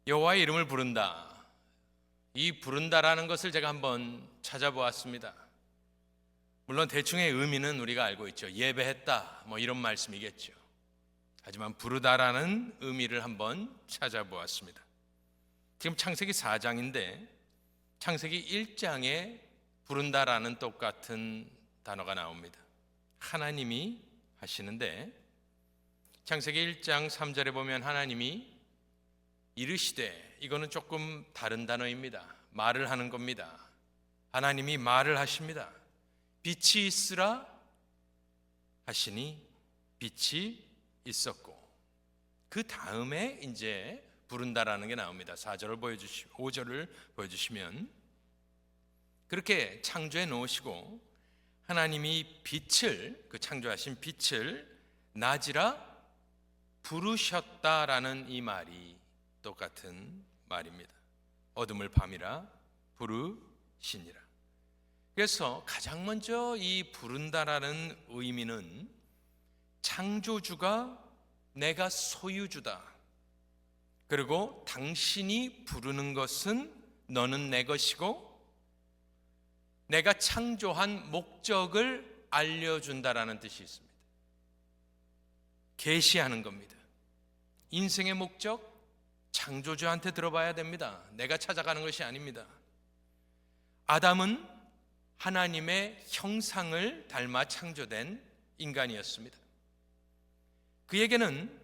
여호와의 이름을 부른다. 이 부른다라는 것을 제가 한번 찾아보았습니다. 물론 대충의 의미는 우리가 알고 있죠. 예배했다, 이런 말씀이겠죠. 하지만 부르다라는 의미를 한번 찾아보았습니다. 지금 창세기 4장인데 창세기 1장에 부른다라는 똑같은 단어가 나옵니다. 하나님이 하시는데 창세기 1장 3절에 보면 하나님이 이르시되, 이거는 조금 다른 단어입니다. 말을 하는 겁니다. 하나님이 말을 하십니다. 빛이 있으라 하시니 빛이 있었고, 그 다음에 이제 부른다라는 게 나옵니다. 4절을 5절을 보여주시면 그렇게 창조해 놓으시고 하나님이 빛을, 그 창조하신 빛을 낮이라 부르셨다라는 이 말이 똑같은 말입니다. 어둠을 밤이라 부르시니라. 그래서 가장 먼저 이 부른다라는 의미는 창조주가 내가 소유주다, 그리고 당신이 부르는 것은 너는 내 것이고 내가 창조한 목적을 알려준다라는 뜻이 있습니다. 계시하는 겁니다. 인생의 목적, 창조주한테 들어봐야 됩니다. 내가 찾아가는 것이 아닙니다. 아담은 하나님의 형상을 닮아 창조된 인간이었습니다. 그에게는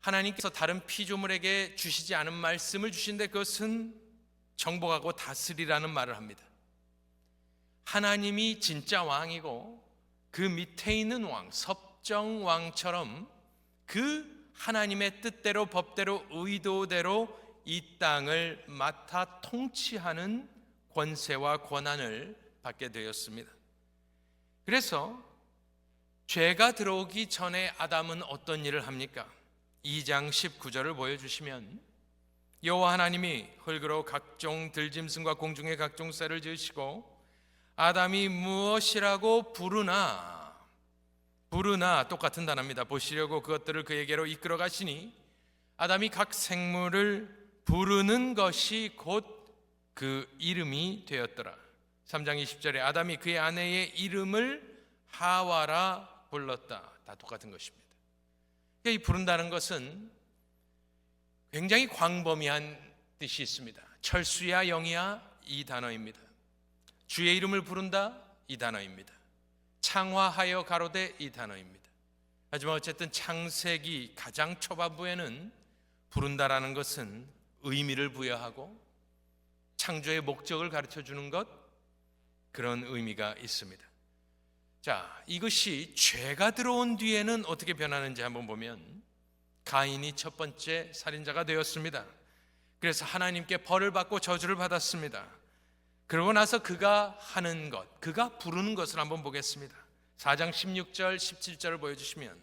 하나님께서 다른 피조물에게 주시지 않은 말씀을 주신데 그것은 정복하고 다스리라는 말을 합니다. 하나님이 진짜 왕이고 그 밑에 있는 왕, 섭정왕처럼 그 하나님의 뜻대로 법대로 의도대로 이 땅을 맡아 통치하는 권세와 권한을 받게 되었습니다. 그래서 죄가 들어오기 전에 아담은 어떤 일을 합니까? 2장 19절을 보여주시면 여호와 하나님이 흙으로 각종 들짐승과 공중의 각종 새를 지으시고 아담이 무엇이라고 부르나 똑같은 단어입니다. 보시려고 그것들을 그에게로 이끌어 가시니 아담이 각 생물을 부르는 것이 곧 그 이름이 되었더라. 3장 20절에 아담이 그의 아내의 이름을 하와라 불렀다. 다 똑같은 것입니다. 이 부른다는 것은 굉장히 광범위한 뜻이 있습니다. 철수야 영이야 이 단어입니다. 주의 이름을 부른다 이 단어입니다. 창화하여 가로되 이 단어입니다. 하지만 어쨌든 창세기 가장 초반부에는 부른다라는 것은 의미를 부여하고 창조의 목적을 가르쳐주는 것, 그런 의미가 있습니다. 자, 이것이 죄가 들어온 뒤에는 어떻게 변하는지 한번 보면 가인이 첫 번째 살인자가 되었습니다. 그래서 하나님께 벌을 받고 저주를 받았습니다. 그러고 나서 그가 하는 것, 그가 부르는 것을 한번 보겠습니다. 4장 16절 17절을 보여주시면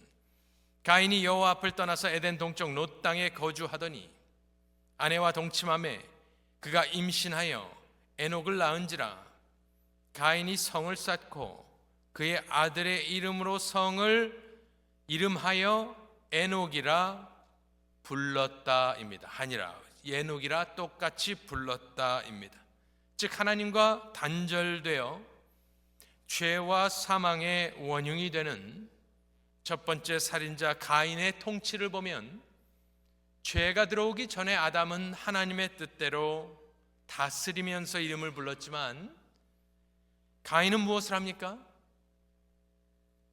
가인이 여호와 앞을 떠나서 에덴 동쪽 롯 땅에 거주하더니 아내와 동침하매 그가 임신하여 에녹을 낳은지라. 가인이 성을 쌓고 그의 아들의 이름으로 성을 이름하여 에녹이라 불렀다입니다. 하니라, 에녹이라 똑같이 불렀다입니다. 즉 하나님과 단절되어 죄와 사망의 원흉이 되는 첫 번째 살인자 가인의 통치를 보면 죄가 들어오기 전에 아담은 하나님의 뜻대로 다스리면서 이름을 불렀지만 가인은 무엇을 합니까?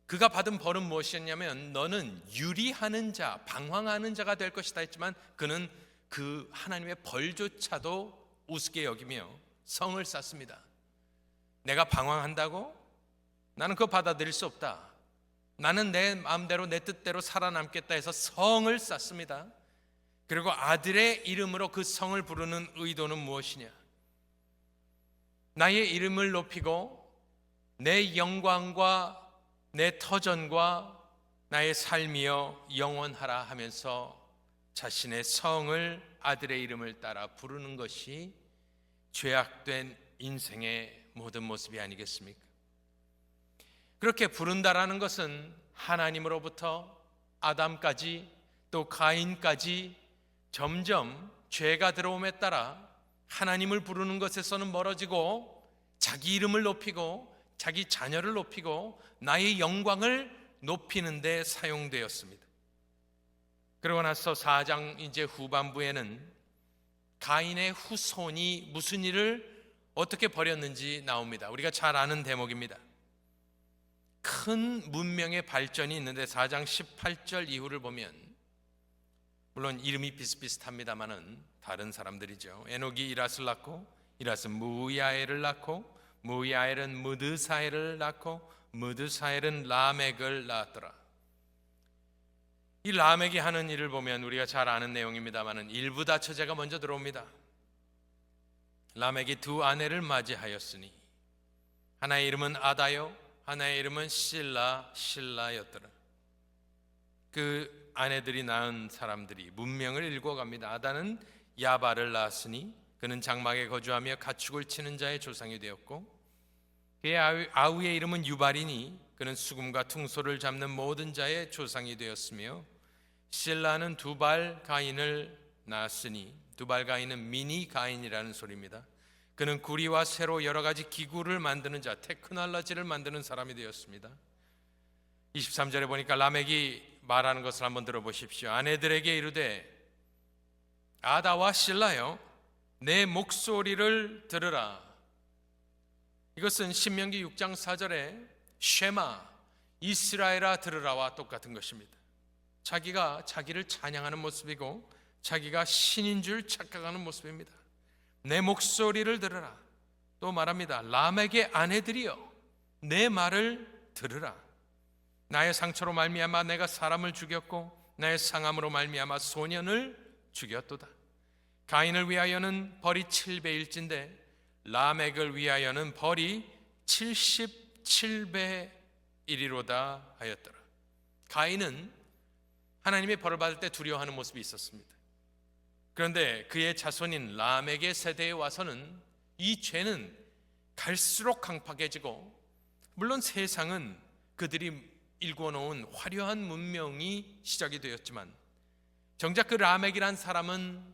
그가 받은 벌은 무엇이었냐면 너는 유리하는 자, 방황하는 자가 될 것이다 했지만 그는 그 하나님의 벌조차도 우습게 여기며 성을 쌓습니다. 내가 방황한다고? 나는 그거 받아들일 수 없다. 나는 내 마음대로 내 뜻대로 살아남겠다 해서 성을 쌓습니다. 그리고 아들의 이름으로 그 성을 부르는 의도는 무엇이냐? 나의 이름을 높이고 내 영광과 내 터전과 나의 삶이여 영원하라 하면서 자신의 성을, 아들의 이름을 따라 부르는 것이 죄악된 인생의 모든 모습이 아니겠습니까? 그렇게 부른다라는 것은 하나님으로부터 아담까지 또 가인까지 점점 죄가 들어옴에 따라 하나님을 부르는 것에서는 멀어지고 자기 이름을 높이고 자기 자녀를 높이고 나의 영광을 높이는 데 사용되었습니다. 그러고 나서 4장 이제 후반부에는 가인의 후손이 무슨 일을 어떻게 벌였는지 나옵니다. 우리가 잘 아는 대목입니다. 큰 문명의 발전이 있는데 4장 18절 이후를 보면, 물론 이름이 비슷비슷합니다마는 다른 사람들이죠. 에녹이 이랏을 낳고, 이랏은 무야엘을 낳고, 무야엘은 무드사엘을 낳고, 무드사엘은 라멕을 낳았더라. 이 라멕이 하는 일을 보면 우리가 잘 아는 내용입니다마는 일부 다처제가 먼저 들어옵니다. 라멕이 두 아내를 맞이하였으니 하나의 이름은 아다요, 하나의 이름은 실라였더라. 그 아내들이 낳은 사람들이 문명을 일궈갑니다. 아다는 야발을 낳았으니 그는 장막에 거주하며 가축을 치는 자의 조상이 되었고, 그의 아우의 이름은 유발이니 그는 수금과 퉁소를 잡는 모든 자의 조상이 되었으며, 실라는 두발 가인을 낳았으니 두발 가인은 미니 가인이라는 소리입니다. 그는 구리와 쇠로 여러 가지 기구를 만드는 자, 테크놀로지를 만드는 사람이 되었습니다. 23절에 보니까 라멕이 말하는 것을 한번 들어보십시오. 아내들에게 이르되 아다와 실라여, 내 목소리를 들으라. 이것은 신명기 6장 4절에 쉐마, 이스라엘아 들으라와 똑같은 것입니다. 자기가 자기를 찬양하는 모습이고 자기가 신인 줄 착각하는 모습입니다. 내 목소리를 들으라. 또 말합니다. 라멕의 아내들이여, 내 말을 들으라. 나의 상처로 말미암아 내가 사람을 죽였고 나의 상함으로 말미암아 소년을 죽였도다. 가인을 위하여는 벌이 7배일진데 라멕을 위하여는 벌이 77배이리로다 하였더라. 가인은 하나님의 벌을 받을 때 두려워하는 모습이 있었습니다. 그런데 그의 자손인 라멕의 세대에 와서는 이 죄는 갈수록 강팍해지고, 물론 세상은 그들이 일궈놓은 화려한 문명이 시작이 되었지만 정작 그 라멕이란 사람은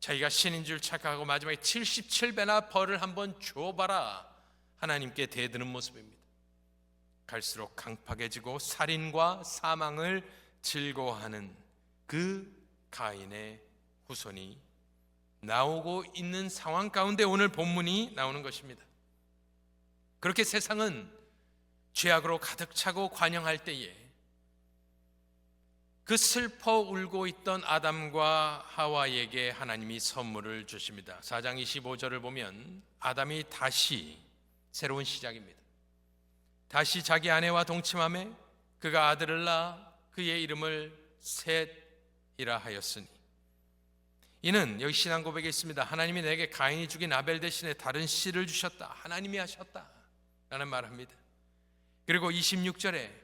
자기가 신인 줄 착각하고 마지막에 77배나 벌을 한번 줘봐라 하나님께 대드는 모습입니다. 갈수록 강팍해지고 살인과 사망을 즐거워하는 그 가인의 후손이 나오고 있는 상황 가운데 오늘 본문이 나오는 것입니다. 그렇게 세상은 죄악으로 가득 차고 관영할 때에 그 슬퍼 울고 있던 아담과 하와에게 하나님이 선물을 주십니다. 4장 25절을 보면 아담이 다시 새로운 시작입니다. 다시 자기 아내와 동침하며 그가 아들을 낳아 그의 이름을 셋이라 하였으니, 이는 여기 신앙 고백에 있습니다. 하나님이 내게 가인이 죽인 아벨 대신에 다른 씨를 주셨다. 하나님이 하셨다 라는 말합니다. 그리고 26절에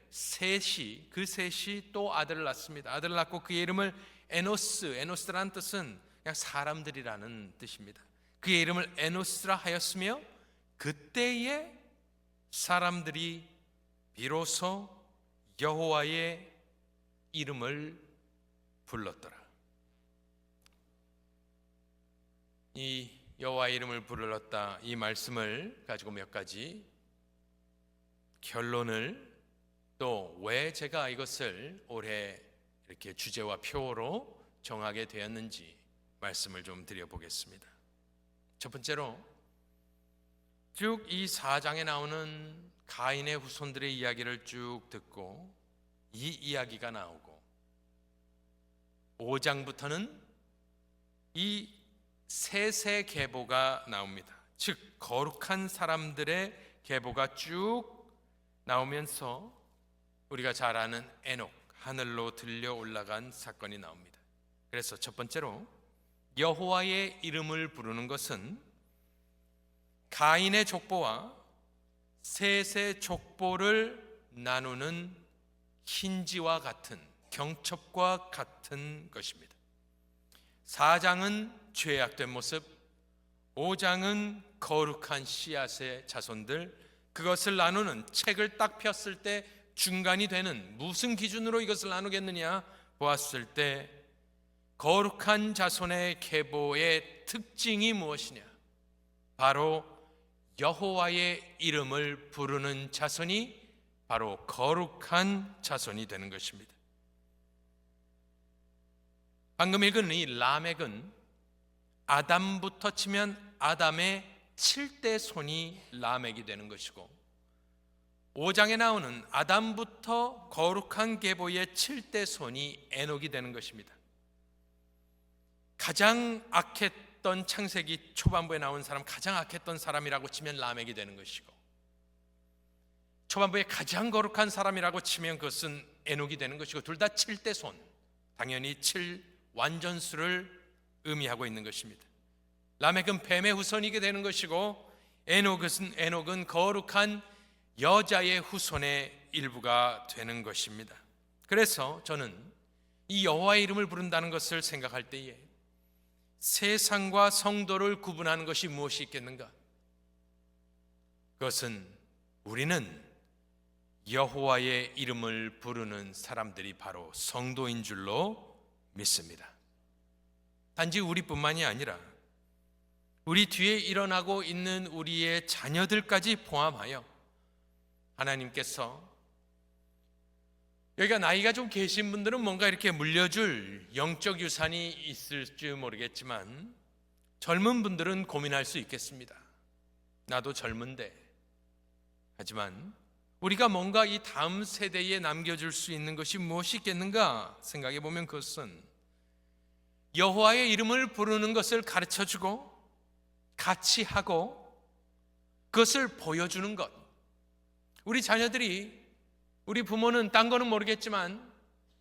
그 셋이 또 아들을 낳습니다. 아들을 낳고 그의 이름을 에노스라는 뜻은 그냥 사람들이라는 뜻입니다. 그의 이름을 에노스라 하였으며 그때에 사람들이 비로소 여호와의 이름을 불렀더라. 이 여호와의 이름을 불렀다, 이 말씀을 가지고 몇 가지 결론을, 또 왜 제가 이것을 올해 이렇게 주제와 표로 정하게 되었는지 말씀을 좀 드려보겠습니다. 첫 번째로 쭉 이 4장에 나오는 가인의 후손들의 이야기를 쭉 듣고 이 이야기가 나오고 5장부터는 이 셋의 계보가 나옵니다. 즉 거룩한 사람들의 계보가 쭉 나오면서 우리가 잘 아는 에녹, 하늘로 들려 올라간 사건이 나옵니다. 그래서 첫 번째로 여호와의 이름을 부르는 것은 가인의 족보와 셋의 족보를 나누는 힌지와 같은, 경첩과 같은 것입니다. 4장은 죄악된 모습, 5장은 거룩한 씨앗의 자손들, 그것을 나누는 책을 딱 폈을 때 중간이 되는, 무슨 기준으로 이것을 나누겠느냐 보았을 때 거룩한 자손의 계보의 특징이 무엇이냐? 바로 여호와의 이름을 부르는 자손이 바로 거룩한 자손이 되는 것입니다. 방금 읽은 이 라멕은 아담부터 치면 아담의 7대 손이 라멕이 되는 것이고, 5장에 나오는 아담부터 거룩한 계보의 7대 손이 에녹이 되는 것입니다. 가장 악했던 창세기 초반부에 나온 사람, 가장 악했던 사람이라고 치면 라멕이 되는 것이고, 초반부에 가장 거룩한 사람이라고 치면 그것은 에녹이 되는 것이고, 둘 다 7대 손, 당연히 7 완전수를 의미하고 있는 것입니다. 라멕은 뱀의 후손이게 되는 것이고, 에녹은 거룩한 여자의 후손의 일부가 되는 것입니다. 그래서 저는 이 여호와의 이름을 부른다는 것을 생각할 때에 세상과 성도를 구분하는 것이 무엇이 있겠는가? 그것은 우리는 여호와의 이름을 부르는 사람들이 바로 성도인 줄로 믿습니다. 단지 우리뿐만이 아니라 우리 뒤에 일어나고 있는 우리의 자녀들까지 포함하여 하나님께서, 여기가 나이가 좀 계신 분들은 뭔가 이렇게 물려줄 영적 유산이 있을지 모르겠지만, 젊은 분들은 고민할 수 있겠습니다. 나도 젊은데. 하지만 우리가 뭔가 이 다음 세대에 남겨줄 수 있는 것이 무엇이 있겠는가 생각해 보면 그것은 여호와의 이름을 부르는 것을 가르쳐주고 같이 하고 그것을 보여주는 것. 우리 자녀들이, 우리 부모는 딴 거는 모르겠지만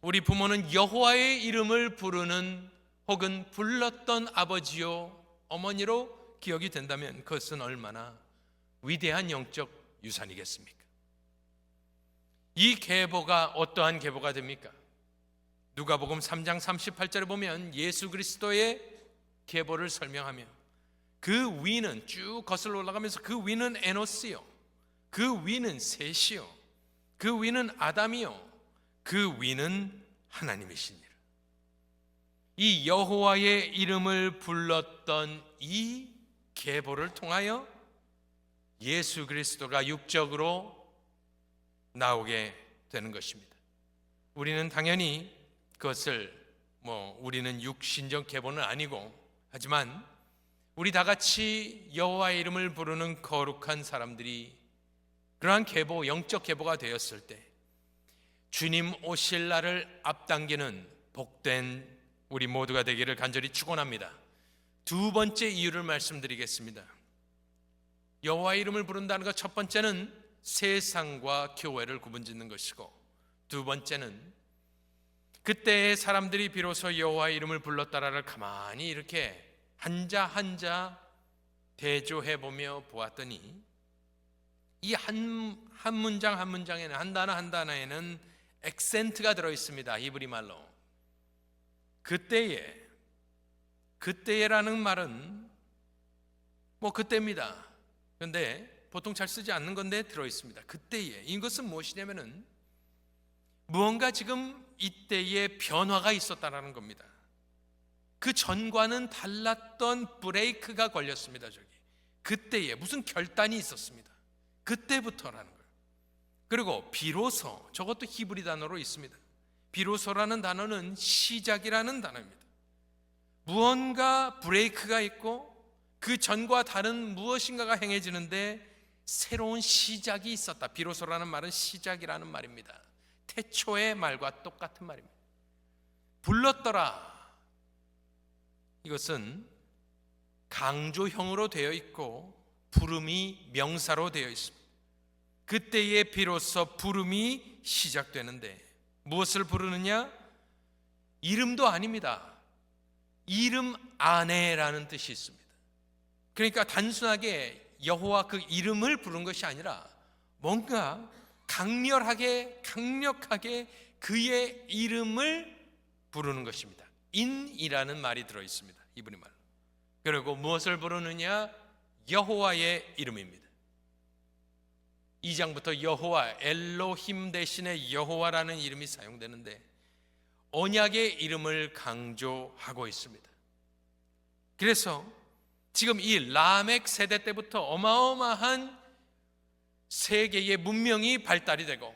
우리 부모는 여호와의 이름을 부르는 혹은 불렀던 아버지요 어머니로 기억이 된다면 그것은 얼마나 위대한 영적 유산이겠습니까? 이 계보가 어떠한 계보가 됩니까? 누가복음 3장 38절에 보면 예수 그리스도의 계보를 설명하며 그 위는 쭉 거슬러 올라가면서 그 위는 에노스요, 그 위는 셋이요, 그 위는 아담이요, 그 위는 하나님이시니라. 이 여호와의 이름을 불렀던 이 계보를 통하여 예수 그리스도가 육적으로 나오게 되는 것입니다. 우리는 당연히 그것을 우리는 육신적 계보는 아니고, 하지만 우리 다 같이 여호와의 이름을 부르는 거룩한 사람들이 그러한 계보, 영적 계보가 되었을 때 주님 오실 날을 앞당기는 복된 우리 모두가 되기를 간절히 축원합니다. 두 번째 이유를 말씀드리겠습니다. 여호와의 이름을 부른다는 것, 첫 번째는 세상과 교회를 구분짓는 것이고, 두 번째는 그때의 사람들이 비로소 여호와의 이름을 불렀다라를 가만히 이렇게 한자 한자 대조해보며 보았더니 이 한 문장 한 문장에는, 한 단어 한 단어에는 액센트가 들어있습니다. 히브리 말로. 그때에라는 말은 그때입니다. 그런데 보통 잘 쓰지 않는 건데 들어있습니다. 그때에. 이것은 무엇이냐면은 무언가 지금 이때에 변화가 있었다라는 겁니다. 그 전과는 달랐던 브레이크가 걸렸습니다. 그때에 무슨 결단이 있었습니다. 그때부터라는 거예요. 그리고 비로소, 저것도 히브리 단어로 있습니다. 비로소라는 단어는 시작이라는 단어입니다. 무언가 브레이크가 있고 그 전과 다른 무엇인가가 행해지는데 새로운 시작이 있었다. 비로소라는 말은 시작이라는 말입니다. 태초의 말과 똑같은 말입니다. 불렀더라, 이것은 강조형으로 되어 있고 부름이 명사로 되어 있습니다. 그때에 비로소 부름이 시작되는데 무엇을 부르느냐? 이름도 아닙니다. 이름 안에라는 뜻이 있습니다. 그러니까 단순하게 여호와 그 이름을 부른 것이 아니라 뭔가 강렬하게 강력하게 그의 이름을 부르는 것입니다. 인이라는 말이 들어있습니다. 히브리 말로. 그리고 무엇을 부르느냐? 여호와의 이름입니다. 2장부터 여호와, 엘로힘 대신에 여호와라는 이름이 사용되는데 언약의 이름을 강조하고 있습니다. 그래서 지금 이 라멕 세대 때부터 어마어마한 세계의 문명이 발달이 되고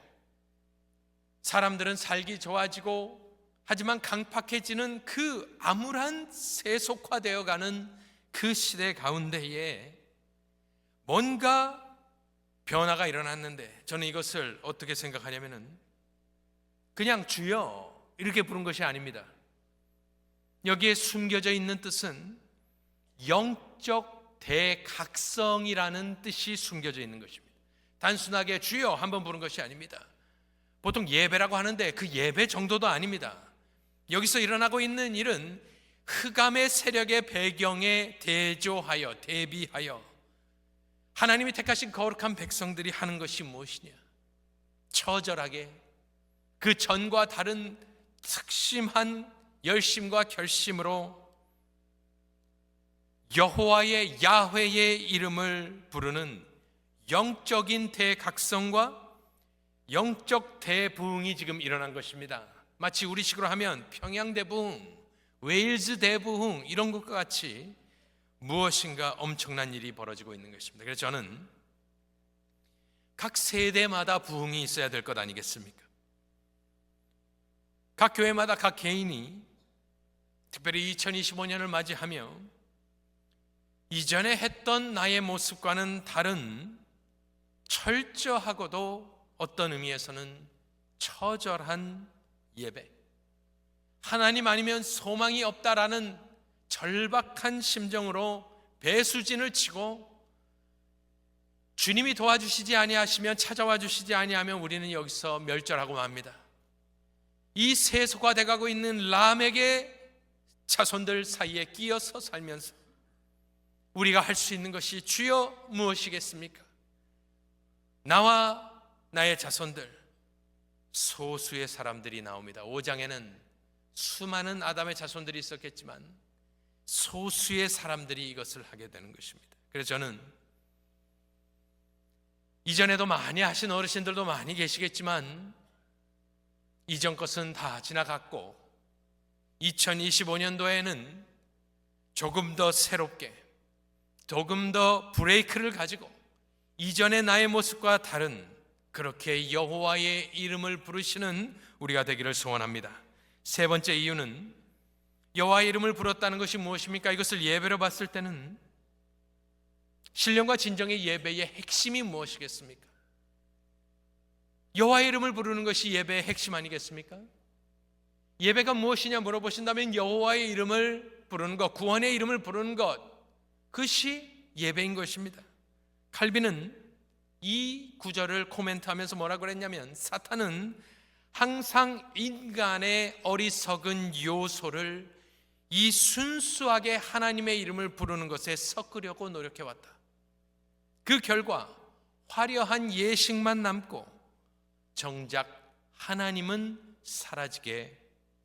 사람들은 살기 좋아지고 하지만 강팍해지는 그 암울한 세속화되어가는 그 시대 가운데에 뭔가 변화가 일어났는데 저는 이것을 어떻게 생각하냐면은 그냥 주여 이렇게 부른 것이 아닙니다. 여기에 숨겨져 있는 뜻은 영적 대각성이라는 뜻이 숨겨져 있는 것입니다. 단순하게 주여 한번 부른 것이 아닙니다. 보통 예배라고 하는데 그 예배 정도도 아닙니다. 여기서 일어나고 있는 일은 흑암의 세력의 배경에 대조하여 대비하여 하나님이 택하신 거룩한 백성들이 하는 것이 무엇이냐? 처절하게 그 전과 다른 특심한 열심과 결심으로 여호와의 야훼의 이름을 부르는 영적인 대각성과 영적 대부흥이 지금 일어난 것입니다. 마치 우리식으로 하면 평양 대부흥, 웨일즈 대부흥 이런 것과 같이 무엇인가 엄청난 일이 벌어지고 있는 것입니다. 그래서 저는 각 세대마다 부흥이 있어야 될 것 아니겠습니까? 각 교회마다 각 개인이 특별히 2025년을 맞이하며 이전에 했던 나의 모습과는 다른 철저하고도 어떤 의미에서는 처절한 예배, 하나님 아니면 소망이 없다라는 절박한 심정으로 배수진을 치고 주님이 도와주시지 아니하시면, 찾아와 주시지 아니하면 우리는 여기서 멸절하고 맙니다. 이 세속화돼 가고 있는 람에게 자손들 사이에 끼어서 살면서 우리가 할 수 있는 것이 주여 무엇이겠습니까? 나와 나의 자손들, 소수의 사람들이 나옵니다. 5장에는 수많은 아담의 자손들이 있었겠지만 소수의 사람들이 이것을 하게 되는 것입니다. 그래서 저는 이전에도 많이 하신 어르신들도 많이 계시겠지만 이전 것은 다 지나갔고 2025년도에는 조금 더 새롭게, 조금 더 브레이크를 가지고 이전의 나의 모습과 다른 그렇게 여호와의 이름을 부르시는 우리가 되기를 소원합니다. 세 번째 이유는 여호와의 이름을 불렀다는 것이 무엇입니까? 이것을 예배로 봤을 때는 신령과 진정의 예배의 핵심이 무엇이겠습니까? 여호와의 이름을 부르는 것이 예배의 핵심 아니겠습니까? 예배가 무엇이냐 물어보신다면 여호와의 이름을 부르는 것, 구원의 이름을 부르는 것, 그것이 예배인 것입니다. 칼빈은 이 구절을 코멘트하면서 뭐라고 그랬냐면 사탄은 항상 인간의 어리석은 요소를 이 순수하게 하나님의 이름을 부르는 것에 섞으려고 노력해왔다. 그 결과 화려한 예식만 남고 정작 하나님은 사라지게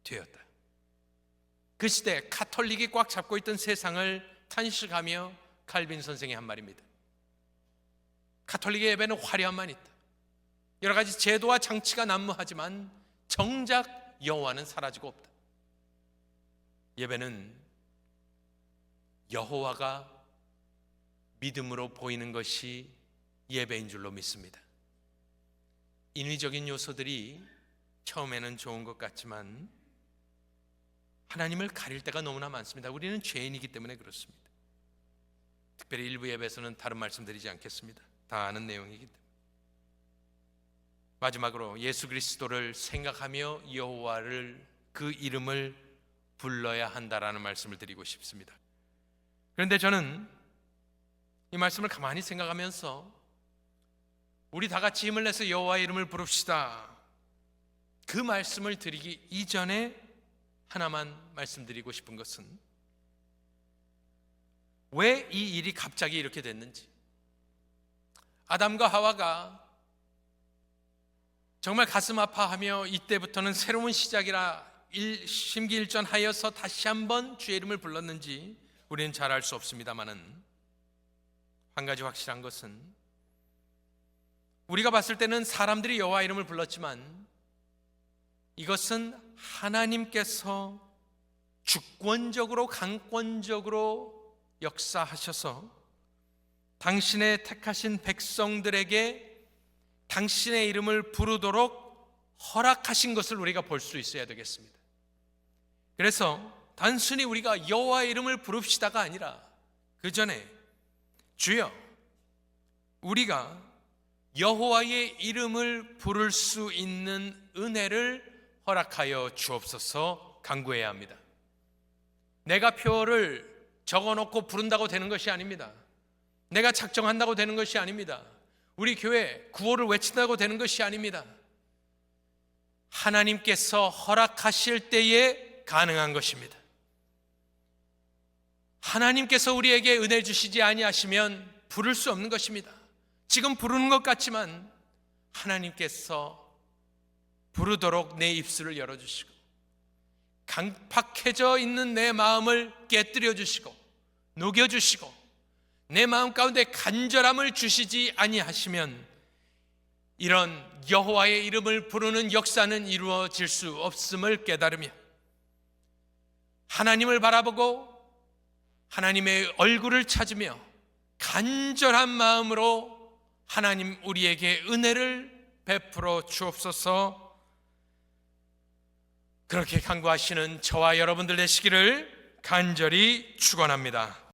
되었다. 그 시대 카톨릭이 꽉 잡고 있던 세상을 탄식하며 칼빈 선생이 한 말입니다. 카톨릭의 예배는 화려함만 있다. 여러 가지 제도와 장치가 난무하지만 정작 여호와는 사라지고 없다. 예배는 여호와가 믿음으로 보이는 것이 예배인 줄로 믿습니다. 인위적인 요소들이 처음에는 좋은 것 같지만 하나님을 가릴 때가 너무나 많습니다. 우리는 죄인이기 때문에 그렇습니다. 특별히 일부 예배에서는 다른 말씀드리지 않겠습니다. 다 아는 내용이기 때문에. 마지막으로 예수 그리스도를 생각하며 여호와를, 그 이름을 불러야 한다라는 말씀을 드리고 싶습니다. 그런데 저는 이 말씀을 가만히 생각하면서 우리 다 같이 힘을 내서 여호와의 이름을 부릅시다, 그 말씀을 드리기 이전에 하나만 말씀드리고 싶은 것은 왜 이 일이 갑자기 이렇게 됐는지, 아담과 하와가 정말 가슴 아파하며 이때부터는 새로운 시작이라 심기일전하여서 다시 한번 주의 이름을 불렀는지 우리는 잘 알 수 없습니다만은 한 가지 확실한 것은 우리가 봤을 때는 사람들이 여호와 이름을 불렀지만 이것은 하나님께서 주권적으로 강권적으로 역사하셔서 당신의 택하신 백성들에게 당신의 이름을 부르도록 허락하신 것을 우리가 볼 수 있어야 되겠습니다. 그래서 단순히 우리가 여호와의 이름을 부릅시다가 아니라 그 전에 주여, 우리가 여호와의 이름을 부를 수 있는 은혜를 허락하여 주옵소서 간구해야 합니다. 내가 표를 적어놓고 부른다고 되는 것이 아닙니다. 내가 작정한다고 되는 것이 아닙니다. 우리 교회 구호를 외친다고 되는 것이 아닙니다. 하나님께서 허락하실 때에 가능한 것입니다. 하나님께서 우리에게 은혜 주시지 아니하시면 부를 수 없는 것입니다. 지금 부르는 것 같지만 하나님께서 부르도록 내 입술을 열어주시고 강팍해져 있는 내 마음을 깨뜨려 주시고 녹여주시고 내 마음 가운데 간절함을 주시지 아니하시면 이런 여호와의 이름을 부르는 역사는 이루어질 수 없음을 깨달으며 하나님을 바라보고 하나님의 얼굴을 찾으며 간절한 마음으로 하나님 우리에게 은혜를 베풀어 주옵소서. 그렇게 간구하시는 저와 여러분들 되시기를 간절히 축원합니다.